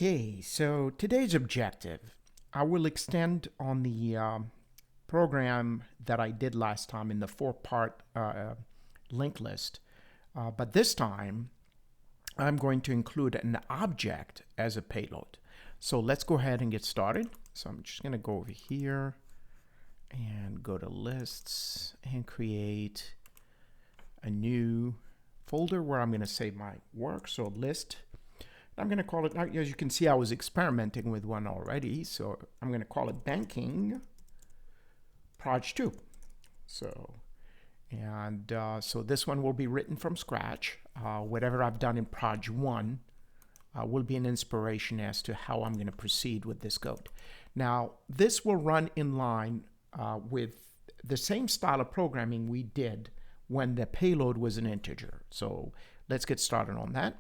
Okay, so today's objective, I will extend on the program that I did last time in the four-part linked list, but this time I'm going to include an object as a payload. So let's go ahead and get started. So I'm just going to go over here and go to lists and create a new folder where I'm going to save my work. So list. I'm going to call it, as you can see, I was experimenting with one already. So I'm going to call it banking proj 2. So this one will be written from scratch. Whatever I've done in proj 1 will be an inspiration as to how I'm going to proceed with this code. Now, this will run in line with the same style of programming we did when the payload was an integer. So let's get started on that.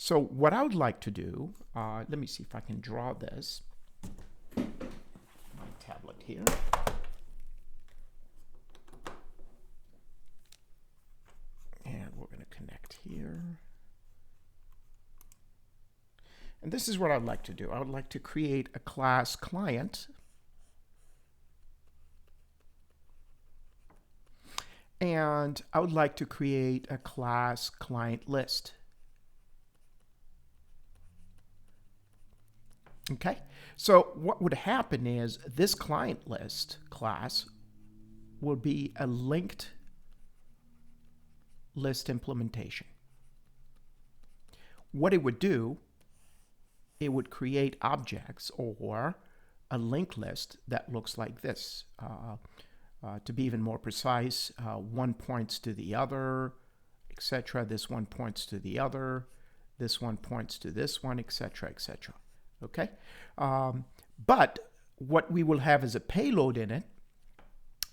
So what I would like to do, let me see if I can draw this. My tablet here. And we're going to connect here. And this is what I'd like to do. I would like to create a class client. And I would like to create a class client list. Okay, so what would happen is this client list class will be a linked list implementation. What it would do, it would create objects or a linked list that looks like this. To be even more precise, one points to the other, etc. This one points to the other. This one points to this one, etc., etc. Okay, but what we will have as a payload in it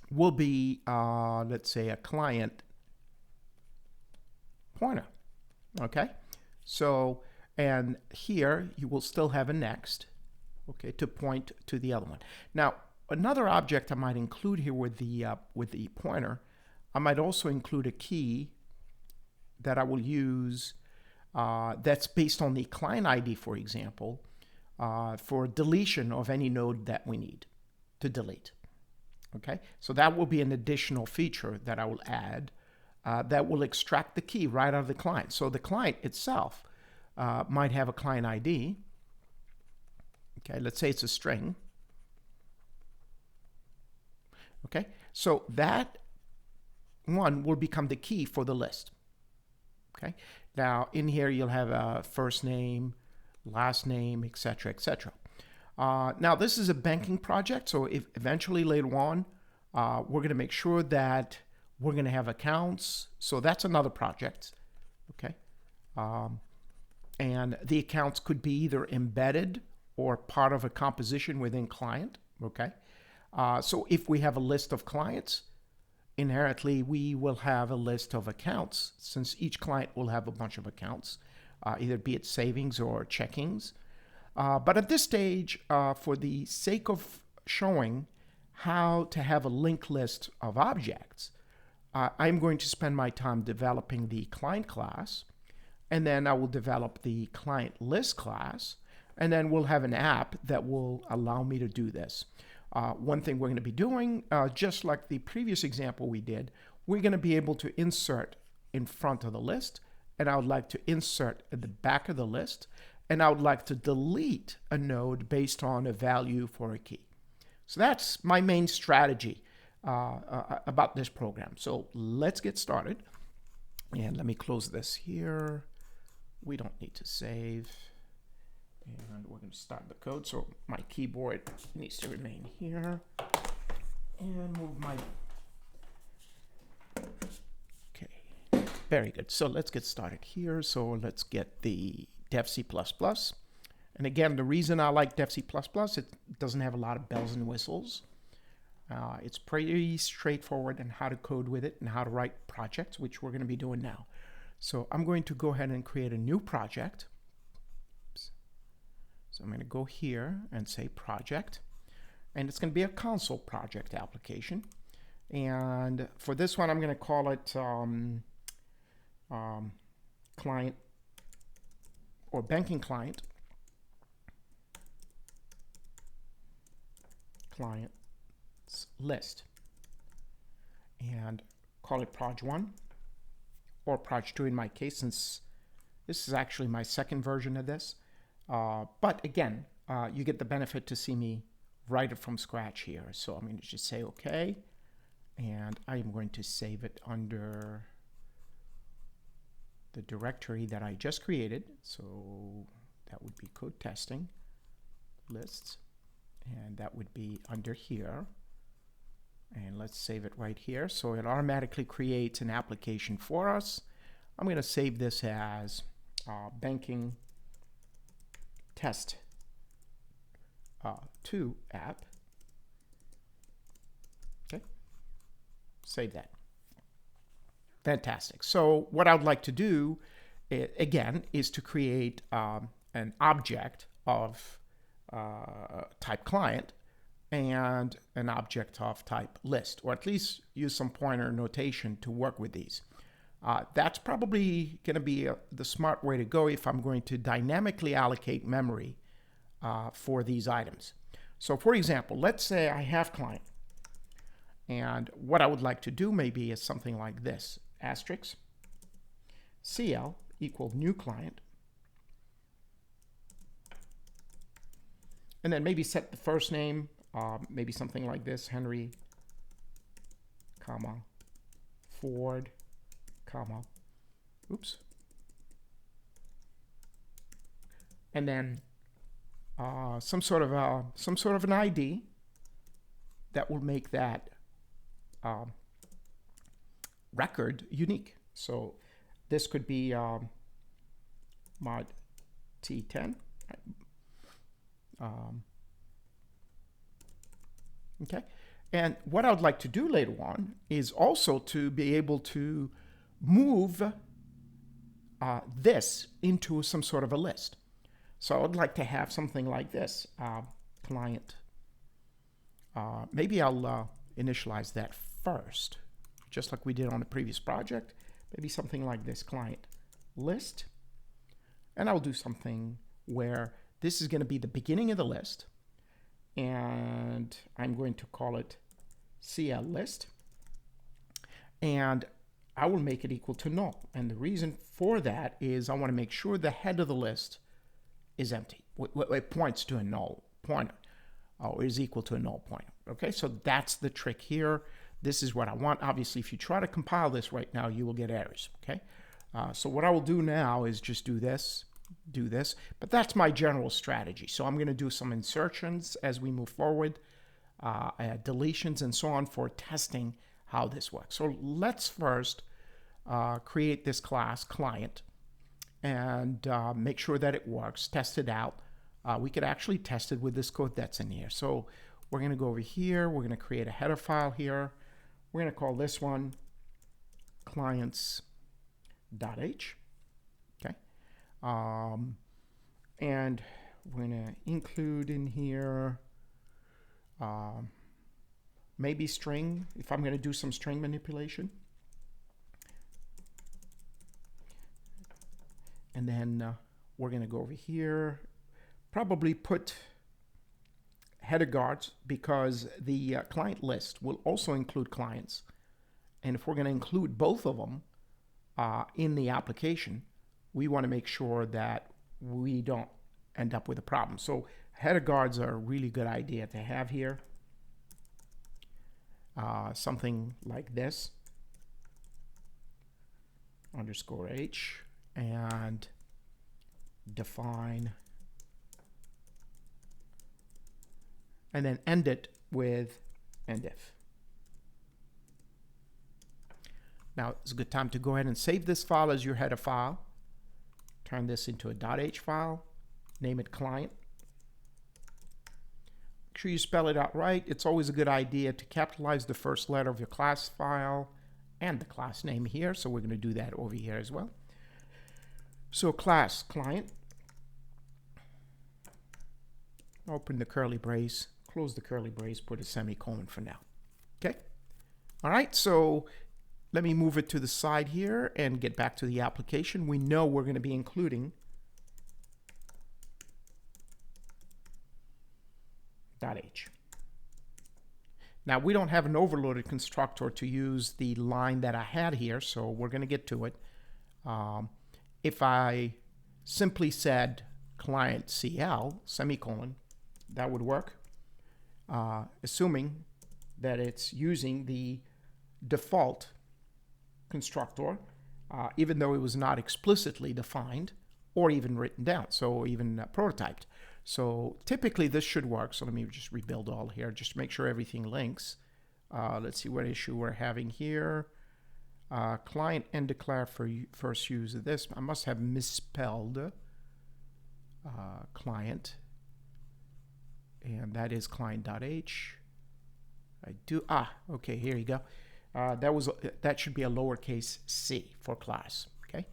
will be, let's say, a client pointer. Okay, so and here you will still have a next, okay, to point to the other one. Now, another object I might include here with the pointer, I might also include a key that I will use that's based on the client ID, for example. For deletion of any node that we need to delete. Okay, so that will be an additional feature that I will add that will extract the key right out of the client. So the client itself might have a client ID. Okay, let's say it's a string. Okay, so that one will become the key for the list. Okay, now in here you'll have a first name, last name, etc., etc. Now, this is a banking project, so if eventually later on, we're going to make sure that we're going to have accounts. So that's another project, okay? And the accounts could be either embedded or part of a composition within client, okay? So if we have a list of clients, inherently we will have a list of accounts, since each client will have a bunch of accounts. Either be it savings or checkings. But at this stage, for the sake of showing how to have a linked list of objects, I'm going to spend my time developing the client class, and then I will develop the client list class, and then we'll have an app that will allow me to do this. One thing we're going to be doing, just like the previous example we did, we're going to be able to insert in front of the list, and I would like to insert at the back of the list, and I would like to delete a node based on a value for a key. So that's my main strategy about this program. So let's get started. And let me close this here. We don't need to save. And we're going to start the code. So my keyboard needs to remain here. And move my... Very good. So let's get started here. So let's get the dev C++. And again, the reason I like dev C++, it doesn't have a lot of bells and whistles. It's pretty straightforward in how to code with it and how to write projects, which we're going to be doing now. So I'm going to go ahead and create a new project. Oops. So I'm going to go here and say project. And it's going to be a console project application. And for this one, I'm going to call it client or banking client clients list, and call it proj1 or proj2 in my case, since this is actually my second version of this. But again, you get the benefit to see me write it from scratch here. So I'm going to just say OK, and I'm going to save it under the directory that I just created. So that would be code testing lists, and that would be under here. And let's save it right here. So it automatically creates an application for us. I'm going to save this as banking test 2 app. Okay, save that. Fantastic. So what I'd like to do, again, is to create an object of type client and an object of type list, or at least use some pointer notation to work with these. That's probably going to be the smart way to go if I'm going to dynamically allocate memory for these items. So for example, let's say I have client, and what I would like to do maybe is something like this: asterisk CL equal new client, and then maybe set the first name, maybe something like this: Henry, comma, Ford, comma, oops, and then some sort of an ID that will make that record unique. So this could be mod T10. Okay, and what I would like to do later on is also to be able to move this into some sort of a list. So I would like to have something like this, client. Maybe I'll initialize that first, just like we did on the previous project. Maybe something like this, client list. And I'll do something where this is going to be the beginning of the list, and I'm going to call it CL list, and I will make it equal to null. And the reason for that is I want to make sure the head of the list is empty. It points to a null pointer, or is equal to a null pointer. Okay, so that's the trick here. This is what I want. Obviously, if you try to compile this right now, you will get errors. Okay, so what I will do now is just do this, but that's my general strategy. So I'm going to do some insertions as we move forward, deletions and so on, for testing how this works. So let's first create this class client and make sure that it works, test it out. We could actually test it with this code that's in here. So we're going to go over here. We're going to create a header file here. We're going to call this one clients.h. Okay. And we're going to include in here maybe string, if I'm going to do some string manipulation. And then we're going to go over here, probably put header guards, because the client list will also include clients. And if we're going to include both of them in the application, we want to make sure that we don't end up with a problem. So header guards are a really good idea to have here. Something like this, _h, and define, and then end it with endif. Now it's a good time to go ahead and save this file as your header file. Turn this into a .h file, name it client. Make sure you spell it out right. It's always a good idea to capitalize the first letter of your class file and the class name here. So we're going to do that over here as well. So class client, open the curly brace, close the curly brace, put a semicolon for now. Okay. All right. So let me move it to the side here and get back to the application. We know we're going to be including .h. Now, we don't have an overloaded constructor to use the line that I had here, so we're going to get to it. If I simply said client CL, semicolon, that would work, assuming that it's using the default constructor, even though it was not explicitly defined or even written down, so even prototyped. So typically this should work. So let me just rebuild all here, just to make sure everything links. Let's see what issue we're having here. Client and declare for first use of this. I must have misspelled client, and that is client.h. I do, okay, here you go. That should be a lowercase c for class, okay?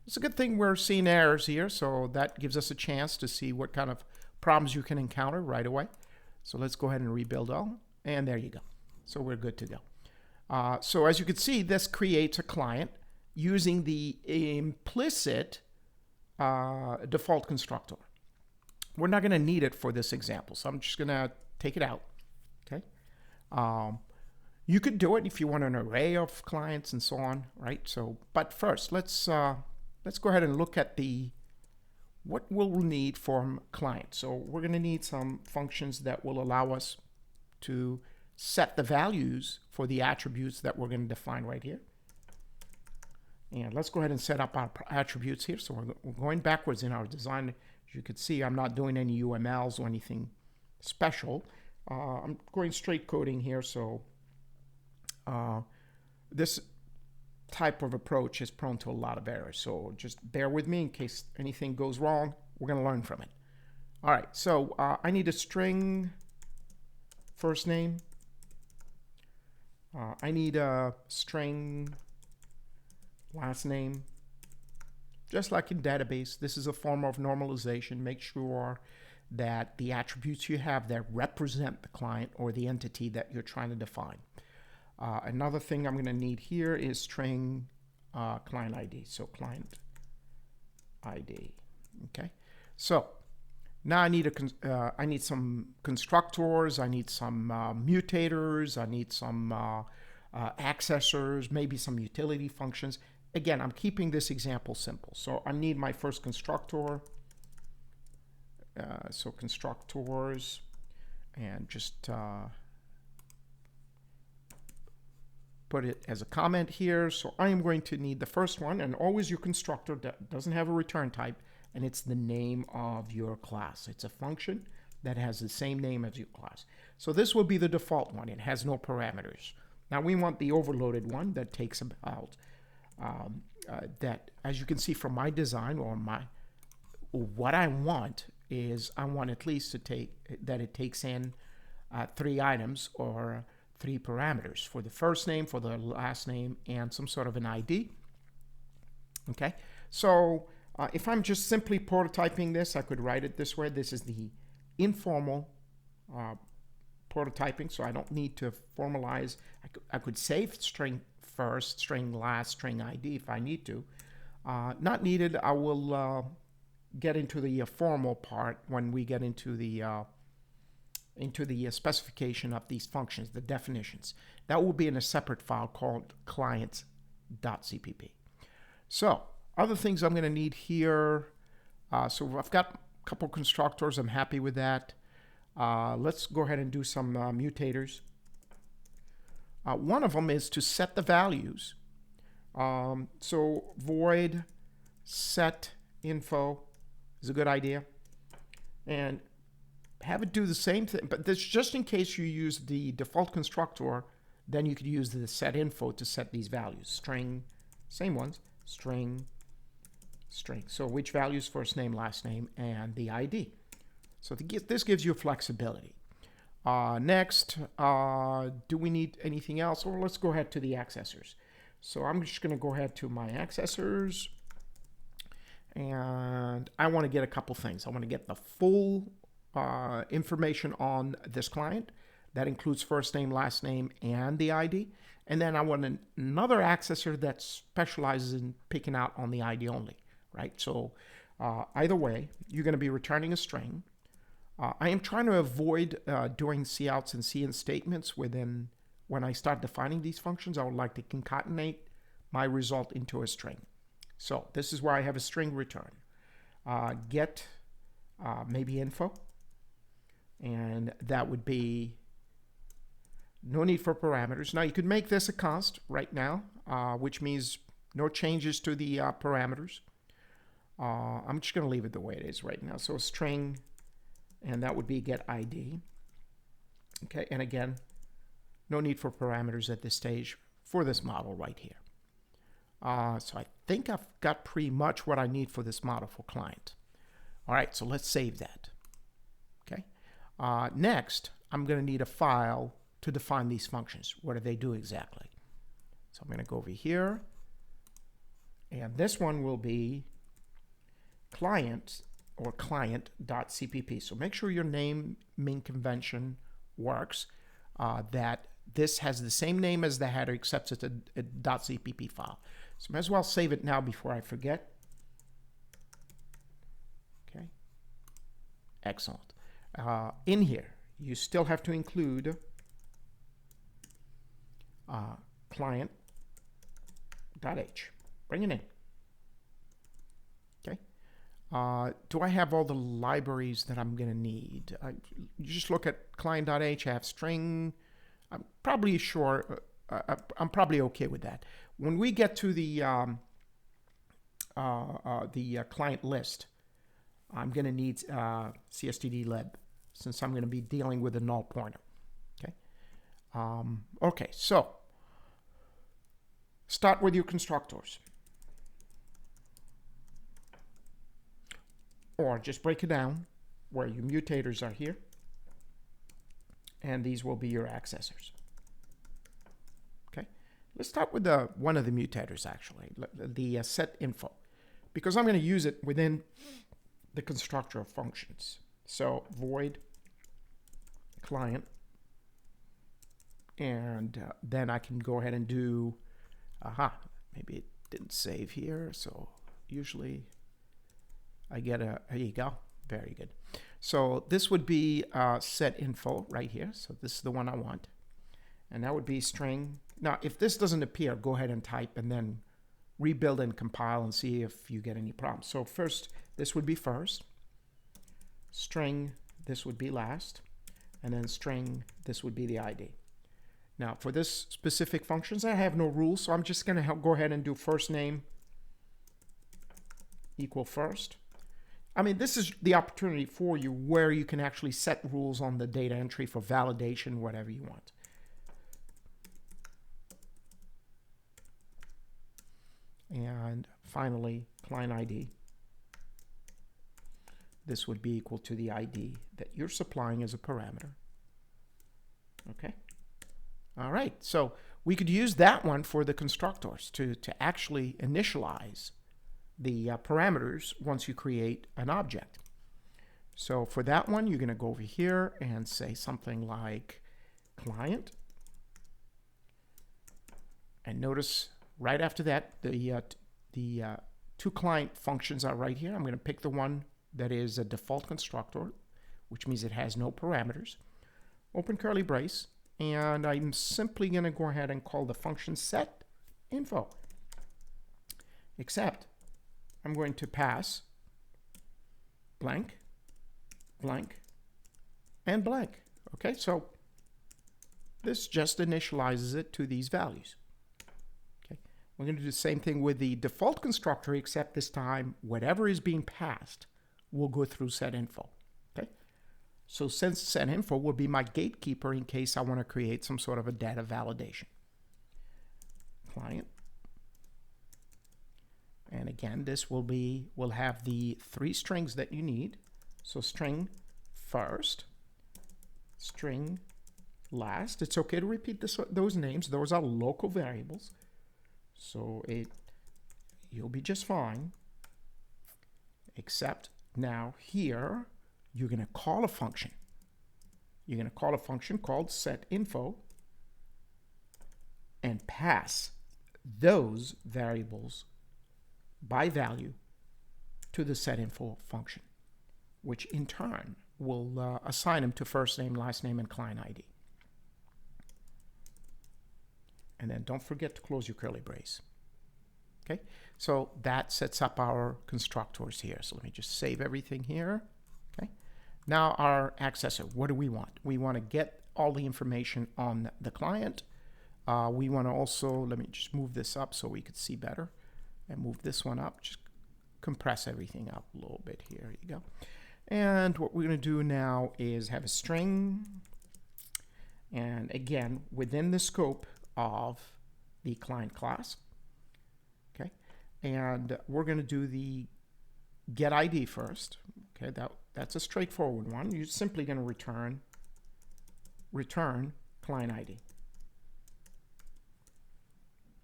It's a good thing we're seeing errors here, so that gives us a chance to see what kind of problems you can encounter right away. So let's go ahead and rebuild all, and there you go. So we're good to go. So as you can see, this creates a client using the implicit default constructor. We're not going to need it for this example, so I'm just going to take it out, okay? You could do it if you want an array of clients and so on, right? So, but first, let's go ahead and look at what we'll need from client. So we're going to need some functions that will allow us to set the values for the attributes that we're going to define right here. And let's go ahead and set up our attributes here. So we're going backwards in our design. As you can see, I'm not doing any UMLs or anything special. I'm going straight coding here. So this type of approach is prone to a lot of errors. So just bear with me in case anything goes wrong. We're going to learn from it. All right. So I need a string first name. I need a string last name. Just like in database, this is a form of normalization. Make sure that the attributes you have that represent the client or the entity that you're trying to define. Another thing I'm going to need here is string client ID. So client ID. Okay. So now I need I need some constructors. I need some mutators. I need some accessors. Maybe some utility functions. Again, I'm keeping this example simple. So I need my first constructor. So constructors, and just put it as a comment here. So I am going to need the first one, and always your constructor that doesn't have a return type, and it's the name of your class. It's a function that has the same name as your class. So this will be the default one. It has no parameters. Now we want the overloaded one that takes about that, as you can see from my design, or what I want is I want at least to it takes in 3 items or 3 parameters for the first name, for the last name, and some sort of an ID. Okay, so if I'm just simply prototyping this, I could write it this way. This is the informal prototyping, so I don't need to formalize. I could save string first, string last, string ID if I need to. Not needed. I will get into the formal part when we get into the specification of these functions, the definitions. That will be in a separate file called clients.cpp. So other things I'm going to need here. So I've got a couple constructors. I'm happy with that. Let's go ahead and do some mutators. One of them is to set the values. So void set info is a good idea. And have it do the same thing, but this just in case you use the default constructor, then you could use the set info to set these values. String, same ones, string, string. So which values, first name, last name, and the ID. So this gives you flexibility. Next, do we need anything else? Or let's go ahead to the accessors. So I'm just going to go ahead to my accessors, and I want to get a couple things. I want to get the full information on this client. That includes first name, last name, and the ID. And then I want another accessor that specializes in picking out on the ID only, right? So either way, you're going to be returning a string. I am trying to avoid doing couts and cin statements within when I start defining these functions. I would like to concatenate my result into a string. So this is where I have a string return. Get maybe info, and that would be no need for parameters. Now you could make this a const right now, which means no changes to the parameters. I'm just going to leave it the way it is right now. So a string, and that would be get ID. Okay, and again, no need for parameters at this stage for this model right here. So I think I've got pretty much what I need for this model for client. All right, so let's save that. Okay. Next, I'm going to need a file to define these functions. What do they do exactly? So I'm going to go over here, and this one will be client or client.cpp. So make sure your naming convention works, that this has the same name as the header except it's a .cpp file. So might as well save it now before I forget. Okay, excellent. In here, you still have to include client.h. Bring it in. Okay. Do I have all the libraries that I'm going to need? You just look at client.h. I have string. I'm probably sure. I'm probably okay with that. When we get to the client list, I'm going to need cstdlib, since I'm going to be dealing with a null pointer. Okay. Okay. So start with your constructors, or just break it down where your mutators are here, and these will be your accessors. Okay, let's start with one of the mutators, actually, the set info, because I'm going to use it within the constructor of functions. So void client, and then I can go ahead and do, maybe it didn't save here, so usually I get here you go, very good. So this would be set info right here. So this is the one I want. And that would be string. Now, if this doesn't appear, go ahead and type and then rebuild and compile and see if you get any problems. So first, this would be first. String, this would be last. And then string, this would be the ID. Now, for this specific functions, I have no rules. So I'm just going to go ahead and do first name equal first. I mean, this is the opportunity for you where you can actually set rules on the data entry for validation, whatever you want. And finally, client ID. This would be equal to the ID that you're supplying as a parameter. Okay. All right. So we could use that one for the constructors to actually initialize the parameters once you create an object. So for that one, you're going to go over here and say something like client. And notice right after that, the two client functions are right here. I'm going to pick the one that is a default constructor, which means it has no parameters. Open curly brace, and I'm simply going to go ahead and call the function set info. Except I'm going to pass blank, blank, and blank. Okay, so this just initializes it to these values. Okay, we're going to do the same thing with the default constructor, except this time whatever is being passed will go through set info. Okay, so since set info will be my gatekeeper in case I want to create some sort of a data validation. Client. And again, this will have the three strings that you need. So string first, string last. It's okay to repeat those names. Those are local variables. So you'll be just fine. Except now here, you're going to call a function. You're going to call a function called setInfo and pass those variables by value to the setInfo function. which in turn will assign them to first name, last name, and client ID. And then don't forget to close your curly brace. Okay, so that sets up our constructors here. So let me just save everything here. Okay, now our accessor, what do we want? We want to get all the information on the client. We want to also, let me just move this up so we could see better, and move this one up. Just compress everything up a little bit here. Here you go. And what we're going to do now is have a string, and again, within the scope of the client class. Okay, and we're going to do the get ID first. Okay, that's a straightforward one. You're simply going to return client ID.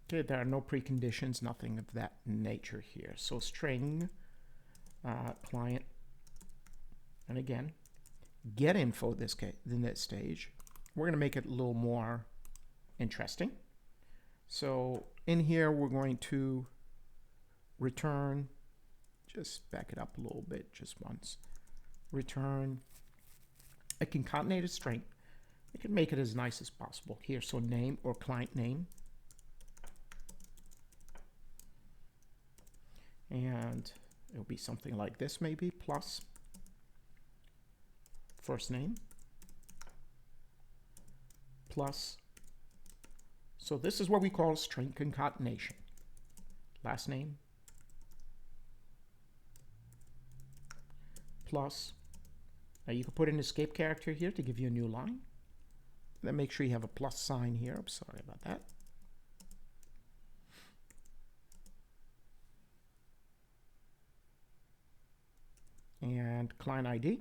Okay, there are no preconditions, nothing of that nature here. So string client, and again, get info this case, in this stage. We're going to make it a little more interesting. So in here, we're going to return, just back it up a little bit, just once. Return a concatenated string. I can make it as nice as possible here. So name or client name. And it'll be something like this maybe, plus first name, plus, so this is what we call string concatenation. Last name, plus, now you can put an escape character here to give you a new line. Then make sure you have a plus sign here. I'm sorry about that. And client ID.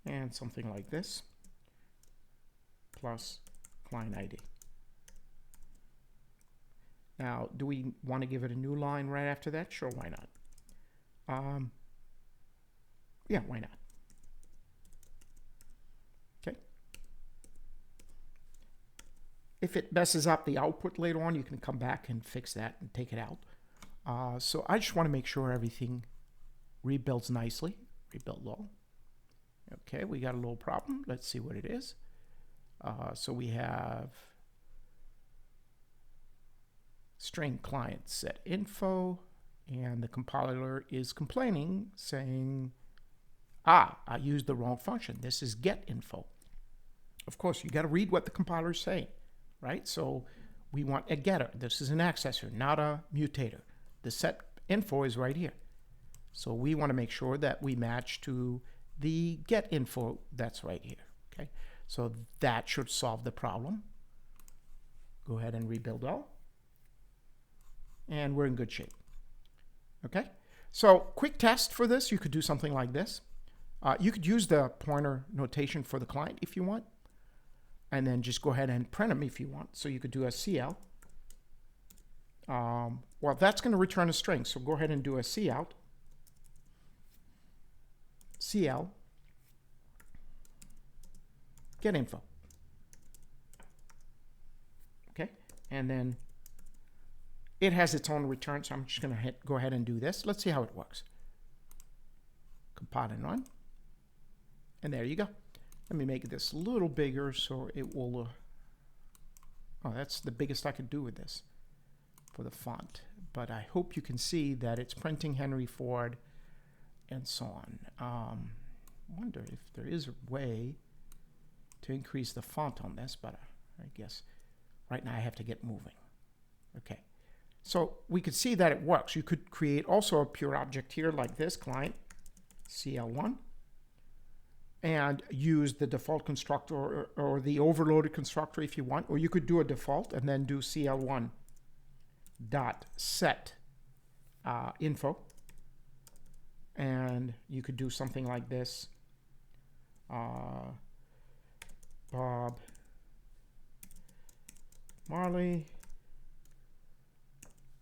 And something like this, plus client ID. Now, do we want to give it a new line right after that? Sure, why not? Yeah, why not? Okay. If it messes up the output later on, you can come back and fix that and take it out. So I just want to make sure everything rebuilds nicely. Rebuild all. Okay, we got a little problem. Let's see what it is. So we have string client set info, and the compiler is complaining, saying, I used the wrong function. This is get info. Of course, you got to read what the compiler is saying, right? So we want a getter. This is an accessor, not a mutator. The set info is right here. So we want to make sure that we match to the get info that's right here. Okay, so that should solve the problem. Go ahead and rebuild all, and we're in good shape. Okay, so quick test for this, you could do something like this. You could use the pointer notation for the client if you want, and then just go ahead and print them if you want. So you could do a CL. Well, that's going to return a string, so go ahead and do a cout. CL get info. Okay, and then it has its own return, so I'm just going to go ahead and do this. Let's see how it works. Compile and run, and there you go. Let me make this a little bigger so it will. Oh, that's the biggest I could do with this for the font. But I hope you can see that it's printing Henry Ford and so on. I wonder if there is a way to increase the font on this, but I guess right now I have to get moving. Okay, so we could see that it works. You could create also a pure object here like this, client CL1, and use the default constructor or the overloaded constructor if you want, or you could do a default and then do CL1 dot set info. And you could do something like this. Bob Marley,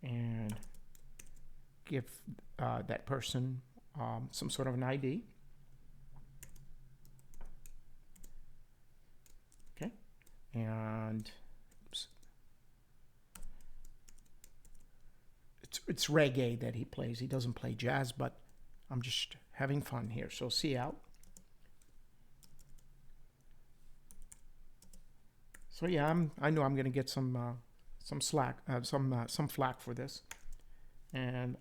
and give that person some sort of an ID. Okay, and oops. it's reggae that he plays. He doesn't play jazz, but I'm just having fun here. So see out. So yeah, I know I'm going to get some flack for this. And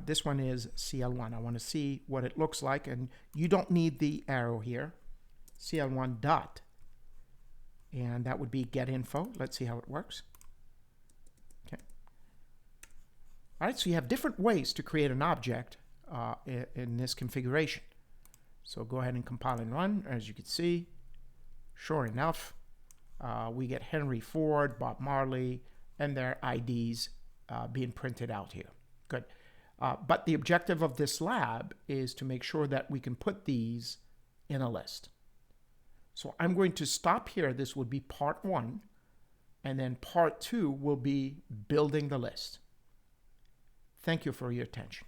this one is CL1. I want to see what it looks like, and you don't need the arrow here. CL1 dot, and that would be get info. Let's see how it works. Okay. All right, so you have different ways to create an object in this configuration. So go ahead and compile and run. As you can see, sure enough, we get Henry Ford, Bob Marley, and their IDs being printed out here. Good. But the objective of this lab is to make sure that we can put these in a list. So I'm going to stop here. This would be part 1. And then part 2 will be building the list. Thank you for your attention.